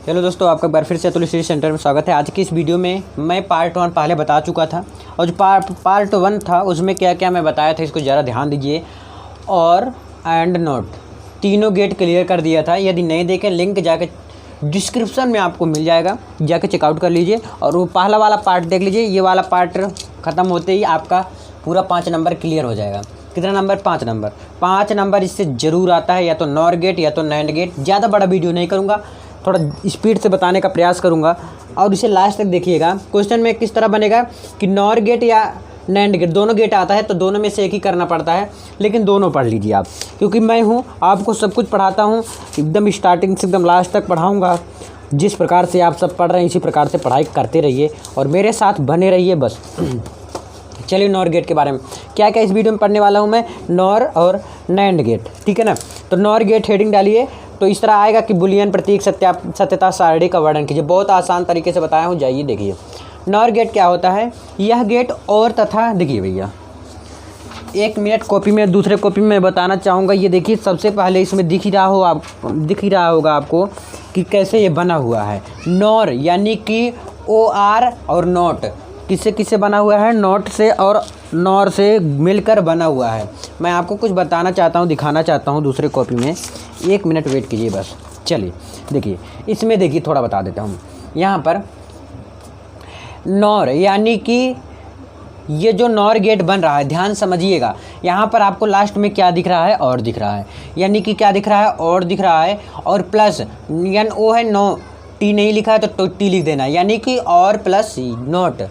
Hello दोस्तों, आपका एक बार फिर से अतुल स्टडी सेंटर में स्वागत है। आज की इस वीडियो में मैं पार्ट 1 पहले बता चुका था और जो पार्ट 1 था उसमें क्या क्या मैं बताया था इसको ज़रा ध्यान दीजिए। और एंड नोट तीनों गेट क्लियर कर दिया था। यदि नहीं देखें लिंक जाके डिस्क्रिप्शन में आपको मिल जाएगा, जाके चेकआउट कर लीजिए और वो पहला वाला पार्ट देख लीजिए। ये वाला पार्ट ख़त्म होते ही आपका पूरा 5 नंबर क्लियर हो जाएगा। कितना नंबर? 5 नंबर। 5 नंबर इससे ज़रूर आता है, या तो नॉर गेट या तो नैंड गेट। ज़्यादा बड़ा वीडियो नहीं करूँगा, थोड़ा स्पीड से बताने का प्रयास करूँगा और इसे लास्ट तक देखिएगा। क्वेश्चन में किस तरह बनेगा कि नॉर गेट या नैंड गेट दोनों गेट आता है तो दोनों में से एक ही करना पड़ता है, लेकिन दोनों पढ़ लीजिए आप, क्योंकि मैं हूँ आपको सब कुछ पढ़ाता हूँ, एकदम स्टार्टिंग से एकदम लास्ट तक पढ़ाऊँगा। जिस प्रकार से आप सब पढ़ रहे हैं इसी प्रकार से पढ़ाई करते रहिए और मेरे साथ बने रहिए बस। चलिए नॉर गेट के बारे में क्या क्या इस वीडियो में पढ़ने वाला हूँ मैं, नॉर और नैंड गेट, ठीक है ना। तो नॉर गेट हेडिंग डालिए तो इस तरह आएगा कि बुलियन प्रतीक सत्यता सारणी का वर्णन कीजिए। बहुत आसान तरीके से बताया हूँ, जाइए देखिए। नॉर गेट क्या होता है? यह गेट और तथा, देखिए भैया 1 मिनट कॉपी में दूसरे कॉपी में बताना चाहूँगा। ये देखिए सबसे पहले इसमें दिख ही रहा होगा आपको कि कैसे ये बना हुआ है। नॉर यानी कि OR और नॉट किससे किससे बना हुआ है? नॉट से और नॉर से मिलकर बना हुआ है। मैं आपको कुछ बताना चाहता हूँ, दिखाना चाहता हूँ दूसरे कॉपी में। 1 मिनट वेट कीजिए बस। चलिए देखिए, इसमें देखिए थोड़ा बता देता हूँ। यहाँ पर नॉर यानी कि ये जो नॉर गेट बन रहा है, ध्यान समझिएगा। यहाँ पर आपको लास्ट में क्या दिख रहा है? और दिख रहा है, यानी कि क्या दिख रहा है? और दिख रहा है। और प्लस NO है, नो टी नहीं लिखा है तो टी लिख देना, यानी कि और प्लस नॉट,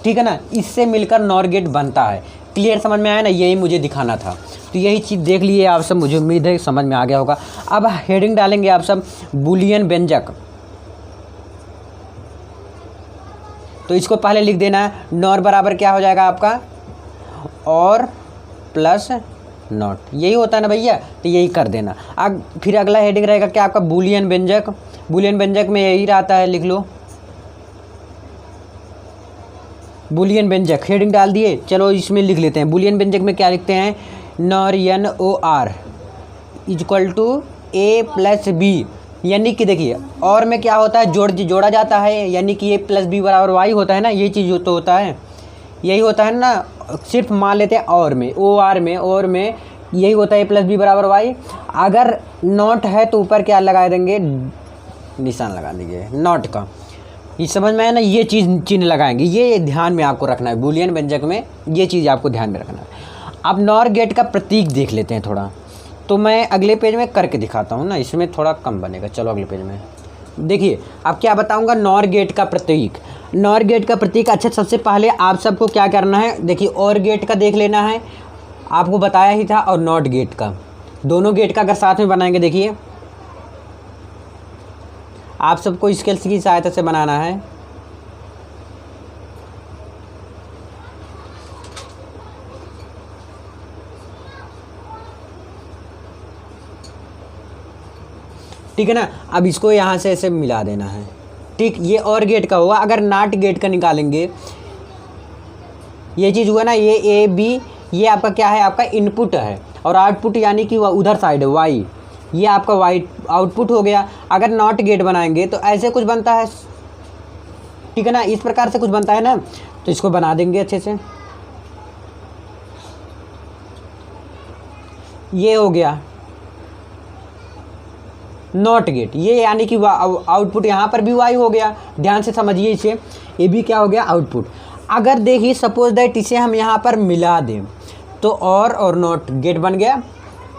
ठीक है ना। इससे मिलकर नॉर गेट बनता है। क्लियर समझ में आया ना? यही मुझे दिखाना था, तो यही चीज़ देख लिए आप सब। मुझे उम्मीद है समझ में आ गया होगा। अब हेडिंग डालेंगे आप सब, बुलियन व्यंजक। तो इसको पहले लिख देना है। नॉर बराबर क्या हो जाएगा आपका? और प्लस नॉट, यही होता है ना भैया, तो यही कर देना। अब फिर अगला हेडिंग रहेगा क्या आपका? बुलियन व्यंजक। बुलियन व्यंजक में यही रहता है, लिख लो बुलियन व्यंजक। हेडिंग डाल दिए, चलो इसमें लिख लेते हैं। बुलियन व्यंजक में क्या लिखते हैं? Nor NOR equal to A plus B, यानी कि देखिए और में क्या होता है? जोड़ा जाता है, यानी कि A प्लस B बराबर Y होता है ना। ये चीज़ तो होता है, यही होता है ना। सिर्फ मान लेते हैं और में, और में यही होता है A प्लस B बराबर Y। अगर नॉट है तो ऊपर क्या लगा देंगे? निशान लगा देंगे नॉट का। ये समझ में आया ना? ये चीज़ चिन्ह लगाएंगे, ये ध्यान में आपको रखना है। बुलियन व्यंजक में ये चीज़ आपको ध्यान में रखना है। अब नॉर गेट का प्रतीक देख लेते हैं थोड़ा, तो मैं अगले पेज में करके दिखाता हूँ ना, इसमें थोड़ा कम बनेगा। चलो अगले पेज में देखिए। अब क्या बताऊँगा? नॉर गेट का प्रतीक। नॉर गेट का प्रतीक, अच्छा सबसे पहले आप सबको क्या करना है? देखिए और गेट का देख लेना है, आपको बताया ही था, और नॉट गेट का। दोनों गेट का अगर साथ में बनाएंगे, देखिए आप सबको स्केल्स की सहायता से बनाना है। ठीक है ना। अब इसको यहाँ से ऐसे मिला देना है, ठीक। ये और गेट का हुआ। अगर नॉट गेट का निकालेंगे, ये चीज़ हुआ ना, ये AB, ये आपका क्या है? आपका इनपुट है, और आउटपुट यानी कि उधर साइड है Y, ये आपका Y आउटपुट हो गया। अगर नॉट गेट बनाएंगे तो ऐसे कुछ बनता है, ठीक है ना, इस प्रकार से कुछ बनता है ना। तो इसको बना देंगे अच्छे से। ये हो गया नॉट गेट, ये यानी कि आउटपुट यहाँ पर भी Y हो गया। ध्यान से समझिए इसे, ये भी क्या हो गया? आउटपुट। अगर देखिए सपोज दैट इसे हम यहाँ पर मिला दें तो और नॉट गेट बन गया।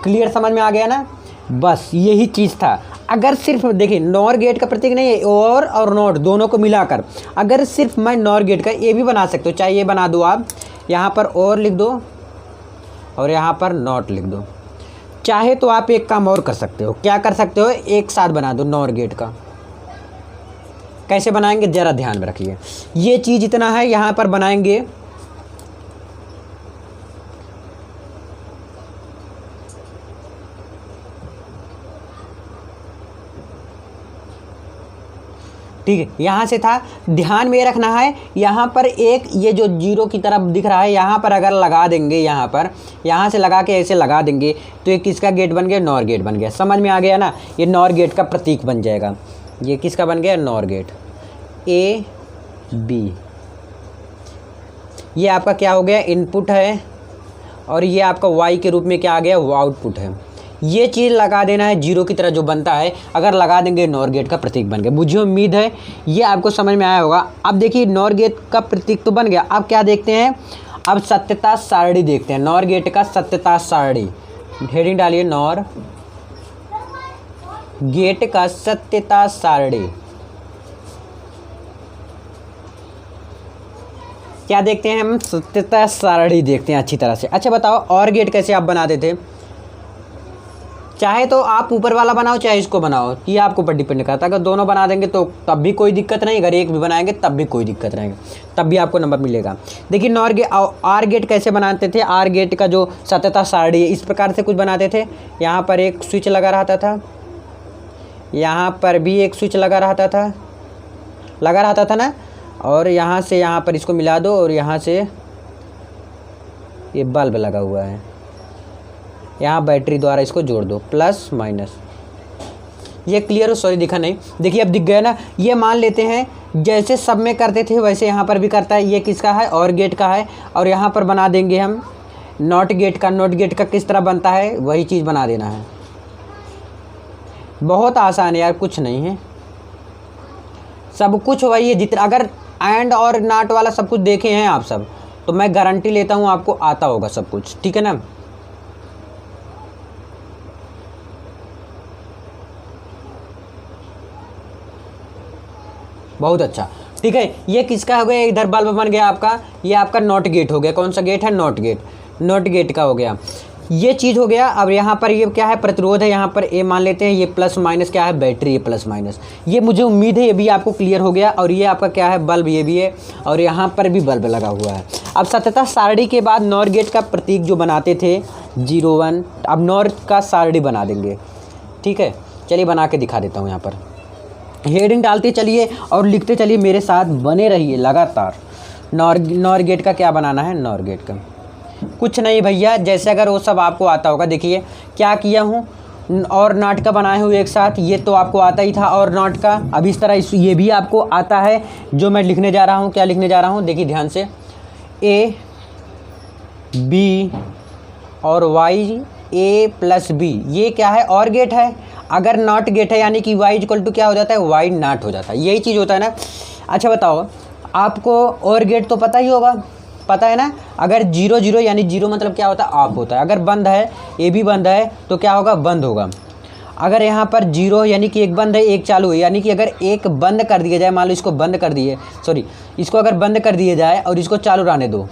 क्लियर समझ में आ गया ना? बस यही चीज़ था। अगर सिर्फ देखिए नॉर गेट का प्रतीक नहीं है, और नॉट दोनों को मिलाकर, अगर सिर्फ मैं नॉर गेट का ये भी बना सकते हो, चाहे ये बना दो आप, यहाँ पर और लिख दो और यहाँ पर नॉट लिख दो। चाहे तो आप एक काम और कर सकते हो। क्या कर सकते हो? एक साथ बना दो नॉर गेट का। कैसे बनाएंगे ज़रा ध्यान में रखिए। ये चीज़ इतना है, यहाँ पर बनाएंगे ठीक है। यहाँ से था, ध्यान में रखना है। यहाँ पर एक ये जो जीरो की तरफ दिख रहा है, यहाँ पर अगर लगा देंगे, यहाँ पर यहाँ से लगा के ऐसे लगा देंगे तो ये किसका गेट बन गया? नॉर गेट बन गया। समझ में आ गया ना? ये नॉर गेट का प्रतीक बन जाएगा। ये किसका बन गया, नॉर गेट। ए बी ये आपका क्या हो गया, इनपुट है, और ये आपका वाई के रूप में क्या आ गया, वो आउटपुट है। ये चीज़ लगा देना है जीरो की तरह जो बनता है, अगर लगा देंगे नॉर गेट का प्रतीक बन गया। मुझे उम्मीद है ये आपको समझ में आया होगा। अब देखिए नॉर गेट का प्रतीक तो बन गया, अब क्या देखते हैं, अब सत्यता सारणी देखते हैं, नॉर गेट का सत्यता सारणी। हेडिंग डालिए, नॉर गेट का सत्यता सारणी। क्या देखते हैं हम, सत्यता सारणी देखते हैं अच्छी तरह से। अच्छा बताओ और गेट कैसे आप बनाते थे, चाहे तो आप ऊपर वाला बनाओ चाहे इसको बनाओ, ये आपके ऊपर डिपेंड करता है। अगर दोनों बना देंगे तो तब भी कोई दिक्कत नहीं, अगर एक भी बनाएंगे तब भी कोई दिक्कत नहीं, तब भी आपको नंबर मिलेगा। देखिए नॉर गेट आर गेट कैसे बनाते थे, आर गेट का जो सत्यता सारणी है इस प्रकार से कुछ बनाते थे। यहाँ पर एक स्विच लगा रहता था, यहाँ पर भी एक स्विच लगा रहता था ना, और यहाँ से यहाँ पर इसको मिला दो, और यहाँ से ये बल्ब लगा हुआ है, यहाँ बैटरी द्वारा इसको जोड़ दो, प्लस माइनस। ये क्लियर हो, सॉरी दिखा नहीं, देखिए अब दिख गया ना। ये मान लेते हैं जैसे सब में करते थे वैसे यहाँ पर भी करता है। ये किसका है, और गेट का है, और यहाँ पर बना देंगे हम नॉट गेट का। नॉट गेट का किस तरह बनता है वही चीज़ बना देना है। बहुत आसान है यार, कुछ नहीं है, सब कुछ वही है। जितना अगर एंड और नॉट वाला सब कुछ देखे हैं आप सब, तो मैं गारंटी लेता हूँ आपको आता होगा सब कुछ, ठीक है ना। बहुत अच्छा, ठीक है। ये किसका हो गया, इधर बल्ब बन गया आपका, ये आपका नॉट गेट हो गया। कौन सा गेट है, नॉट गेट, नॉट गेट का हो गया, ये चीज़ हो गया। अब यहाँ पर ये क्या है, प्रतिरोध है, यहाँ पर ए मान लेते हैं, ये प्लस माइनस क्या है, बैटरी है, प्लस माइनस। ये मुझे उम्मीद है ये भी आपको क्लियर हो गया। और ये आपका क्या है, बल्ब, ये भी है, और यहाँ पर भी बल्ब लगा हुआ है। अब सत्यता सारणी के बाद नॉर गेट का प्रतीक जो बनाते थे 0 1, अब नॉर का सारणी बना देंगे, ठीक है। चलिए बना के दिखा देता हूँ। यहाँ पर हेडिंग डालते चलिए और लिखते चलिए, मेरे साथ बने रहिए लगातार। नॉर गेट का क्या बनाना है, नॉर गेट का कुछ नहीं भैया, जैसे अगर वो सब आपको आता होगा। देखिए क्या किया हूँ, और नॉट का बनाए हुए एक साथ, ये तो आपको आता ही था और नॉट का। अब इस तरह ये भी आपको आता है जो मैं लिखने जा रहा हूँ। क्या लिखने जा रहा हूँ, देखिए ध्यान से, ए बी और वाई, ए प्लस बी, ये क्या है, और गेट है। अगर नॉट गेट है यानी कि वाई इक्वल टू क्या हो जाता है, वाई नॉट हो जाता है, यही चीज़ होता है ना। अच्छा बताओ, आपको और गेट तो पता ही होगा, पता है ना। अगर 0 0 यानी 0 मतलब क्या होता है, ऑफ होता है। अगर बंद है, ए भी बंद है, तो क्या होगा, बंद होगा। अगर यहाँ पर 0 यानी कि एक बंद है एक चालू है, यानी कि अगर एक बंद कर दिया जाए, मान लो इसको बंद कर दिए, सॉरी इसको अगर बंद कर दिया जाए और इसको चालू रहने दो,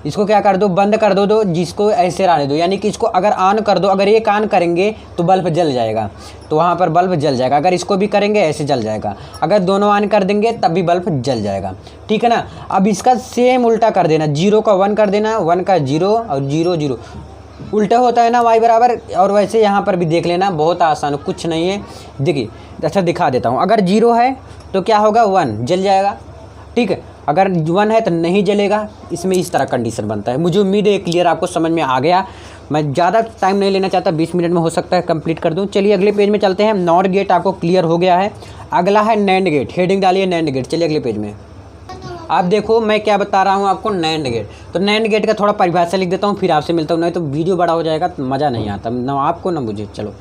इसको क्या कर दो, बंद कर दो, जिसको ऐसे रहने दो, यानी कि इसको अगर ऑन कर दो, अगर एक ऑन करेंगे तो बल्ब जल जाएगा, तो वहाँ पर बल्ब जल जाएगा। अगर इसको भी करेंगे ऐसे जल जाएगा, अगर दोनों ऑन कर देंगे तब भी बल्ब जल जाएगा, ठीक है ना। अब इसका सेम उल्टा कर देना, 0 का 1 कर देना, 1 का 0 और 0 0 उल्टा होता है ना, वाई बराबर। और वैसे यहाँ पर भी देख लेना, बहुत आसान, कुछ नहीं है। देखिए अच्छा दिखा देता हूँ, अगर 0 है तो क्या होगा, 1 जल जाएगा, ठीक है। अगर 1 है तो नहीं जलेगा। इसमें इस तरह कंडीशन बनता है। मुझे उम्मीद है क्लियर आपको समझ में आ गया। मैं ज़्यादा टाइम नहीं लेना चाहता, 20 मिनट में हो सकता है कंप्लीट कर दूं। चलिए अगले पेज में चलते हैं। नॉर गेट आपको क्लियर हो गया है। अगला है नैंड गेट। हेडिंग डालिए नैंड गेट। चलिए अगले पेज में आप देखो मैं क्या बता रहा हूँ आपको, नैंड गेट। तो नैंड गेट का थोड़ा परिभाषा लिख देता हूँ, फिर आपसे मिलता हूँ, नहीं तो वीडियो बड़ा हो जाएगा तो मज़ा नहीं आता ना आपको ना मुझे। चलो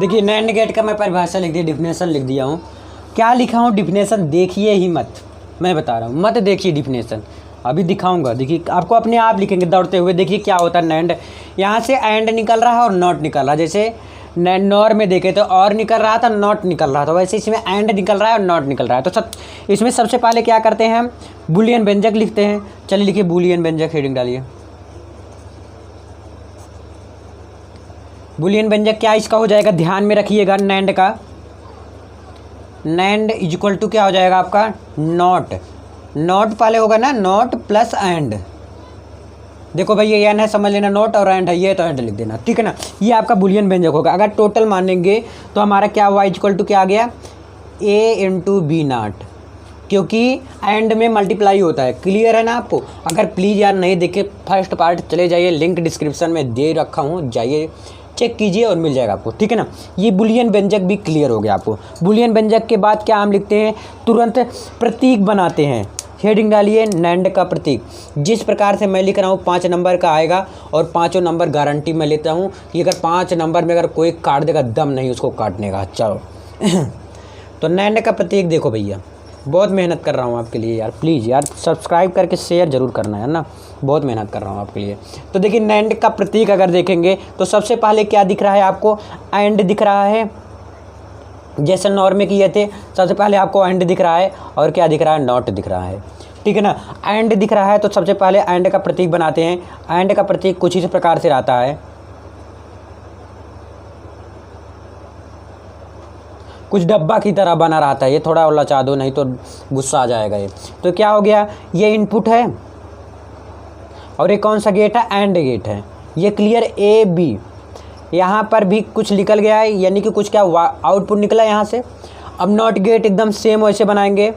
देखिए नैंड गेट का मैं परिभाषा लिख दिया, डिफिनेशन लिख दिया हूँ। क्या लिखा हूँ, डिफिनेशन देखिए ही मत, मैं बता रहा हूँ, मत देखिए डिफिनेशन, अभी दिखाऊंगा। देखिए आपको अपने आप लिखेंगे दौड़ते हुए। देखिए क्या होता है नैंड, यहाँ से एंड निकल रहा है और नॉट निकल रहा है। जैसे नॉर में देखे तो और निकल रहा था, नॉट निकल रहा था, वैसे इसमें एंड निकल रहा है और नॉट निकल रहा है। तो इसमें सबसे पहले क्या करते हैं हम, बूलियन व्यंजक लिखते हैं। चलिए लिखिए बूलियन व्यंजक, हेडिंग डालिए। बूलियन व्यंजक क्या इसका हो जाएगा, ध्यान में रखिएगा, नैंड का, नैंड इज इक्वल टू क्या हो जाएगा आपका, नॉट। नॉट पहले होगा ना, नॉट प्लस एंड। देखो भाई ये एन है, समझ लेना, नॉट और एंड है, ये तो एंड लिख देना, ठीक है ना। ये आपका बुलियन व्यंजक होगा। अगर टोटल मानेंगे तो हमारा क्या हुआ, इक्वल टू क्या आ गया, ए इंटू बी नॉट, क्योंकि एंड में मल्टीप्लाई होता है। क्लियर है ना आपको। अगर प्लीज़ यार नहीं देखे फर्स्ट पार्ट, चले जाइए, लिंक डिस्क्रिप्शन में दे रखा हूँ, जाइए चेक कीजिए और मिल जाएगा आपको, ठीक है ना। ये बुलियन व्यंजक भी क्लियर हो गया आपको। बुलियन व्यंजक के बाद क्या हम लिखते हैं, तुरंत प्रतीक बनाते हैं। हेडिंग डालिए नैंड का प्रतीक। जिस प्रकार से मैं लिख रहा हूँ 5 नंबर का आएगा और 5 नंबर गारंटी मैं लेता हूँ कि अगर 5 नंबर में अगर कोई काट देगा, दम नहीं उसको काटने का। चलो तो नैंड का प्रतीक देखो भैया, बहुत मेहनत कर रहा हूँ आपके लिए यार, प्लीज़ यार सब्सक्राइब करके शेयर ज़रूर करना है ना, बहुत मेहनत कर रहा हूँ आपके लिए। तो देखिए नैंड का प्रतीक अगर देखेंगे तो सबसे पहले क्या दिख रहा है आपको, एंड दिख रहा है। जैसे नॉर में किए थे, सबसे पहले आपको एंड दिख रहा है और क्या दिख रहा है, नॉट दिख रहा है, ठीक है ना। एंड दिख रहा है तो सबसे पहले एंड का प्रतीक बनाते हैं। एंड का प्रतीक कुछ इस प्रकार से रहता है, कुछ डब्बा की तरह बना रहता है। ये थोड़ा और लचा दो नहीं तो गुस्सा आ जाएगा ये। तो क्या हो गया, ये इनपुट है और ये कौन सा गेट है, एंड गेट है। ये क्लियर ए बी, यहाँ पर भी कुछ निकल गया है, यानी कि कुछ क्या आउटपुट निकला यहाँ से। अब नॉट गेट एकदम सेम वैसे बनाएंगे।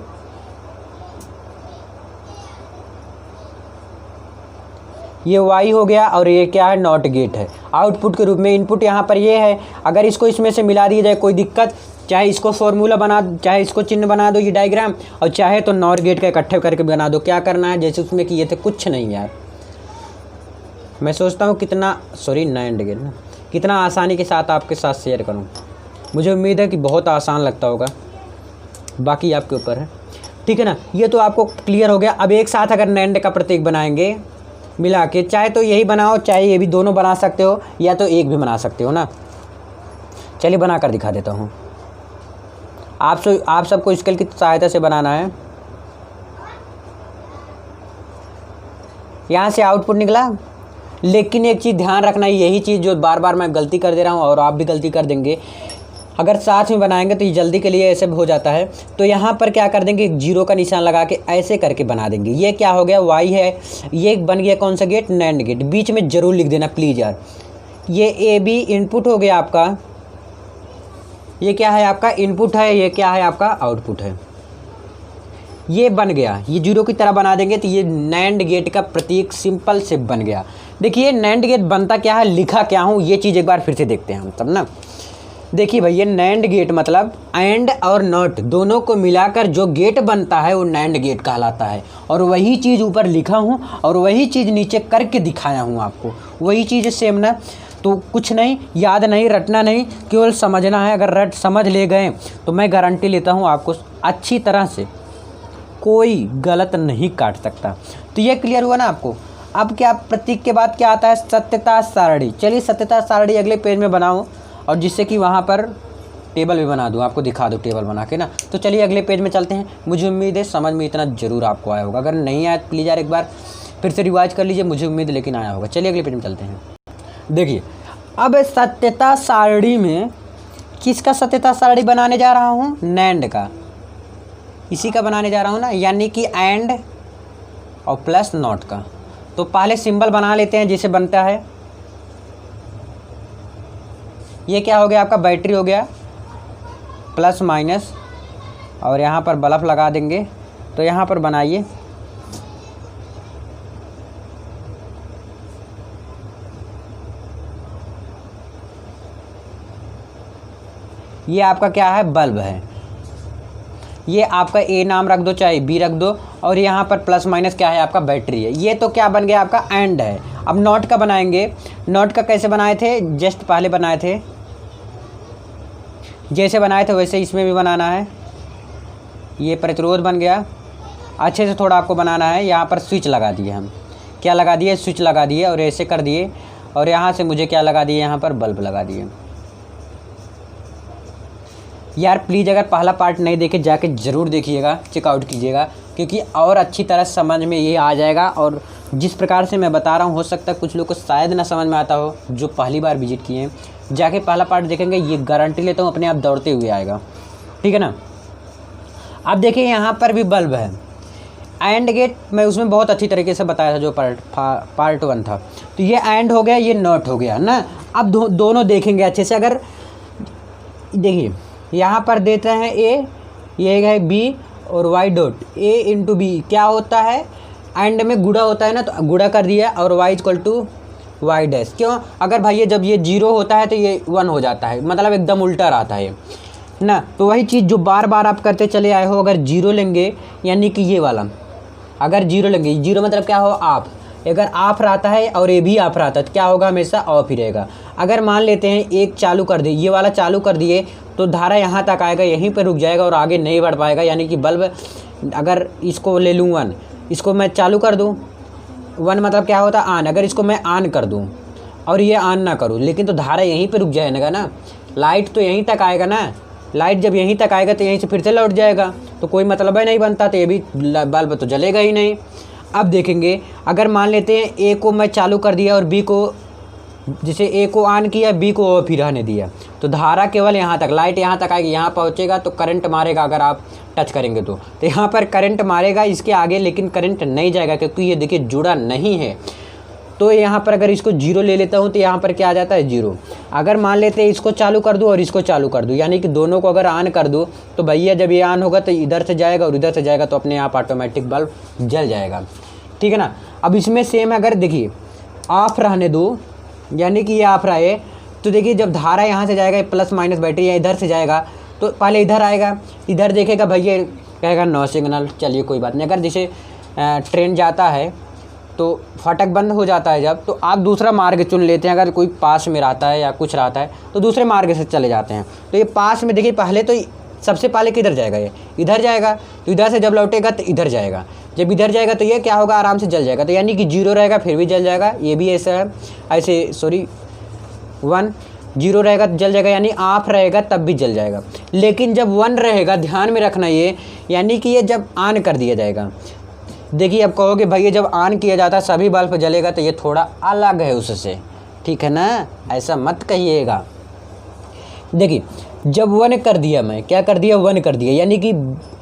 ये वाई हो गया और ये क्या है, नॉट गेट है आउटपुट के रूप में। इनपुट यहाँ पर ये है, अगर इसको इसमें से मिला दिया जाए कोई दिक्कत, चाहे इसको फॉर्मूला बना, चाहे इसको चिन्ह बना दो ये डायग्राम, और चाहे तो नॉर गेट का इकट्ठे करके बना दो। क्या करना है, जैसे उसमें किए थे कुछ नहीं यार। मैं सोचता हूँ कितना, सॉरी नैंड गेट ना, कितना आसानी के साथ आपके साथ शेयर करूँ। मुझे उम्मीद है कि बहुत आसान लगता होगा, बाकी आपके ऊपर है, ठीक है ना। ये तो आपको क्लियर हो गया। अब एक साथ अगर नैंड का प्रतीक बनाएंगे मिला के, चाहे तो यही बनाओ चाहे ये भी, दोनों बना सकते हो या तो एक भी बना सकते हो ना। चलिए बना कर दिखा देता हूँ। आप सबको स्केल की सहायता से बनाना है। यहाँ से आउटपुट निकला, लेकिन एक चीज़ ध्यान रखना, यही चीज़ जो बार बार मैं गलती कर दे रहा हूँ और आप भी गलती कर देंगे, अगर साथ में बनाएंगे तो ये जल्दी के लिए ऐसे हो जाता है। तो यहाँ पर क्या कर देंगे, जीरो का निशान लगा के ऐसे करके बना देंगे। ये क्या हो गया, वाई है, ये बन गया कौन सा गेट, नैंड गेट। बीच में ज़रूर लिख देना प्लीज़ यार। ये ए बी इनपुट हो गया आपका, ये क्या है आपका इनपुट है, ये क्या है आपका आउटपुट है। ये बन गया, ये जीरो की तरह बना देंगे तो ये नैंड गेट का प्रतीक सिंपल से बन गया। देखिए नैंड गेट बनता क्या है, लिखा क्या हूँ, ये चीज़ एक बार फिर से देखते हैं हम तब ना। देखिए भैया नैंड गेट मतलब एंड और नॉट दोनों को मिलाकर जो गेट बनता है वो नैंड गेट कहलाता है। और वही चीज़ ऊपर लिखा हूँ और वही चीज़ नीचे करके दिखाया हूँ आपको, वही चीज़ सेम ना। तो कुछ नहीं, याद नहीं, रटना नहीं, केवल समझना है। अगर समझ ले गए तो मैं गारंटी लेता हूँ आपको अच्छी तरह से कोई गलत नहीं काट सकता। तो ये क्लियर हुआ ना आपको। अब क्या प्रतीक के बाद क्या आता है, सत्यता सारणी। चलिए सत्यता सारणी अगले पेज में बनाऊँ और जिससे कि वहाँ पर टेबल भी बना दूँ, आपको दिखा दूँ टेबल बना के ना। तो चलिए अगले पेज में चलते हैं। मुझे उम्मीद है समझ में इतना ज़रूर आपको आया होगा, अगर नहीं आया प्लीज़ यार एक बार फिर से रिवाइज कर लीजिए, मुझे उम्मीद लेकिन आया होगा। चलिए अगले पेज में चलते हैं। देखिए अब सत्यता सारणी में किसका सत्यता सारणी बनाने जा रहा हूँ, नैंड का, इसी का बनाने जा रहा हूँ ना, यानी कि एंड और प्लस नॉट का। तो पहले सिंबल बना लेते हैं जिसे बनता है। ये क्या हो गया आपका, बैटरी हो गया, प्लस माइनस, और यहाँ पर बल्ब लगा देंगे। तो यहाँ पर बनाइए, ये आपका क्या है, बल्ब है। ये आपका ए नाम रख दो चाहे बी रख दो, और यहाँ पर प्लस माइनस क्या है आपका, बैटरी है। ये तो क्या बन गया आपका, एंड है। अब नॉट का बनाएंगे। नॉट का कैसे बनाए थे, जस्ट पहले बनाए थे, जैसे बनाए थे वैसे इसमें भी बनाना है। ये प्रतिरोध बन गया, अच्छे से थोड़ा आपको बनाना है। यहाँ पर स्विच लगा दिए हम, क्या लगा दिए, स्विच लगा दिए और ऐसे कर दिए, और यहाँ से मुझे क्या लगा दिए, यहाँ पर बल्ब लगा दिए। यार प्लीज़ अगर पहला पार्ट नहीं देखे जाके ज़रूर देखिएगा, चेकआउट कीजिएगा, क्योंकि और अच्छी तरह समझ में ये आ जाएगा। और जिस प्रकार से मैं बता रहा हूँ, हो सकता है कुछ लोग को शायद ना समझ में आता हो जो पहली बार विजिट किए हैं। जाके पहला पार्ट देखेंगे, ये गारंटी लेता हूँ अपने आप दौड़ते हुए आएगा, ठीक है ना। अब देखिए यहाँ पर भी बल्ब है। एंड गेट मैं उसमें बहुत अच्छी तरीके से बताया था जो पार्ट 1 था। तो ये एंड हो गया, ये नॉट हो गया ना। अब दोनों देखेंगे अच्छे से। अगर देखिए यहाँ पर देते हैं ए, ये है बी और वाई डॉट, ए इंटू बी क्या होता है, एंड में गुणा होता है ना, तो गुणा कर दिया, और Y equal to Y dash. क्यों? अगर भाई ये जब ये 0 होता है तो ये 1 हो जाता है, मतलब एकदम उल्टा रहता है ना। तो वही चीज़ जो बार बार आप करते चले आए हो, अगर 0 लेंगे यानी कि ये वाला, अगर 0 लेंगे, 0 मतलब क्या हो आप, अगर ऑफ रहता है और ये भी ऑफ रहता है तो क्या होगा, हमेशा ऑफ ही रहेगा। अगर मान लेते हैं एक चालू कर दिए, ये वाला चालू कर दिए तो धारा यहाँ तक आएगा, यहीं पर रुक जाएगा और आगे नहीं बढ़ पाएगा। यानी कि बल्ब, अगर इसको ले लूँ 1, इसको मैं चालू कर दूँ, 1 मतलब क्या होता है ऑन, अगर इसको मैं ऑन कर दूँ और ये ऑन ना करूँ, लेकिन तो धारा यहीं पर रुक जाएगा ना, लाइट तो यहीं तक आएगा ना। लाइट जब यहीं तक आएगा तो यहीं से फिर से लौट जाएगा, तो कोई मतलब ही नहीं बनता, तो ये भी बल्ब तो जलेगा ही नहीं। अब देखेंगे, अगर मान लेते हैं ए को मैं चालू कर दिया और बी को, जैसे ए को ऑन किया, बी को ऑफ ही रहने दिया, तो धारा केवल यहाँ तक, लाइट यहाँ तक आएगी, यहाँ पहुँचेगा तो करंट मारेगा। अगर आप टच करेंगे तो यहाँ पर करंट मारेगा इसके आगे, लेकिन करंट नहीं जाएगा क्योंकि ये देखिए जुड़ा नहीं है। तो यहाँ पर अगर इसको 0 ले लेता हूँ तो यहाँ पर क्या आ जाता है 0। अगर मान लेते हैं इसको चालू कर दूँ और इसको चालू कर दूँ, यानी कि दोनों को अगर ऑन कर दूँ तो भैया जब ये ऑन होगा तो इधर से जाएगा और इधर से जाएगा, तो अपने आप ऑटोमेटिक बल्ब जल जाएगा। ठीक है ना। अब इसमें सेम अगर देखिए ऑफ रहने दो, यानी कि ये ऑफ रहे, तो देखिए जब धारा यहाँ से जाएगा प्लस माइनस बैटरी या इधर से जाएगा तो पहले इधर आएगा, इधर देखेगा भैया कहेगा नो सिग्नल, चलिए कोई बात नहीं। अगर जैसे ट्रेन जाता है तो फाटक बंद हो जाता है जब, तो आप दूसरा मार्ग चुन लेते हैं। अगर कोई पास में रहता है या कुछ रहता है तो दूसरे मार्ग से चले जाते हैं। तो ये पास में देखिए पहले तो सबसे पहले किधर जाएगा, ये इधर जाएगा, तो इधर से जब लौटेगा तो इधर जाएगा, जब इधर जाएगा तो ये क्या होगा, आराम से जल जाएगा। तो यानी कि 0 रहेगा फिर भी जल जाएगा, ये भी ऐसा है, ऐसे सॉरी 1 0 रहेगा तो जल जाएगा, यानी ऑफ रहेगा तब भी जल जाएगा। लेकिन जब 1 रहेगा, ध्यान में रखना ये, यानी कि ये जब ऑन कर दिया जाएगा। देखिए अब कहोगे भैया जब ऑन किया जाता है सभी बल्ब जलेगा, तो ये थोड़ा अलग है उससे, ठीक है ना, ऐसा मत कहिएगा। देखिए जब 1 कर दिया, मैं क्या कर दिया, 1 कर दिया, यानी कि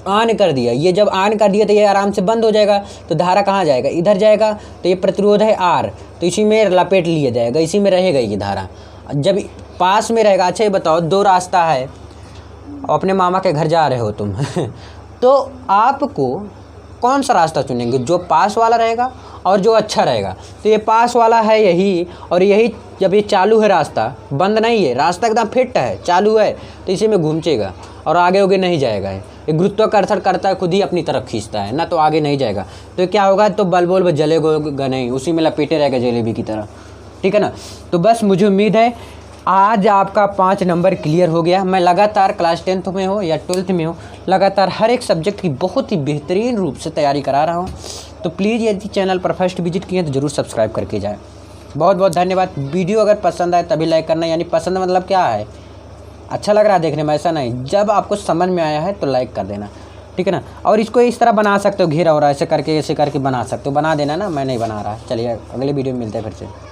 ऑन कर दिया। ये जब ऑन कर दिया तो ये आराम से बंद हो जाएगा, तो धारा कहाँ जाएगा, इधर जाएगा। तो ये प्रतिरोध है R, तो इसी में लपेट लिया जाएगा, इसी में रहेगा ये धारा। जब पास में रहेगा, अच्छा ये बताओ 2 रास्ता है, अपने मामा के घर जा रहे हो तुम तो आपको कौन सा रास्ता चुनेंगे, जो पास वाला रहेगा और जो अच्छा रहेगा। तो ये पास वाला है यही, और यही जब ये चालू है, रास्ता बंद नहीं है, रास्ता एकदम फिट है, चालू है, तो इसी में घूमचेगा और आगे होगे नहीं जाएगा। ये गुरुत्वाकर्षण करता है, खुद ही अपनी तरफ खींचता है ना, तो आगे नहीं जाएगा। तो क्या होगा, तो बल्ब जलेगा नहीं, उसी में लपेटे रहेगा जलेबी की तरह, ठीक है ना। तो बस मुझे उम्मीद है आज आपका 5 नंबर क्लियर हो गया। मैं लगातार क्लास 10th में हो या 12th में हो, लगातार हर एक सब्जेक्ट की बहुत ही बेहतरीन रूप से तैयारी करा रहा हूँ। तो प्लीज़ यदि चैनल पर फर्स्ट विजिट किए तो ज़रूर सब्सक्राइब करके जाएँ। बहुत बहुत धन्यवाद। वीडियो अगर पसंद आए तभी लाइक करना, यानी पसंद मतलब क्या है, अच्छा लग रहा है देखने में, ऐसा नहीं, जब आपको समझ में आया है तो लाइक कर देना, ठीक है ना। और इसको इस तरह बना सकते हो, घेरा हो रहा है ऐसे करके बना सकते हो, बना देना ना, मैं नहीं बना रहा। चलिए अगले वीडियो में मिलते हैं फिर से।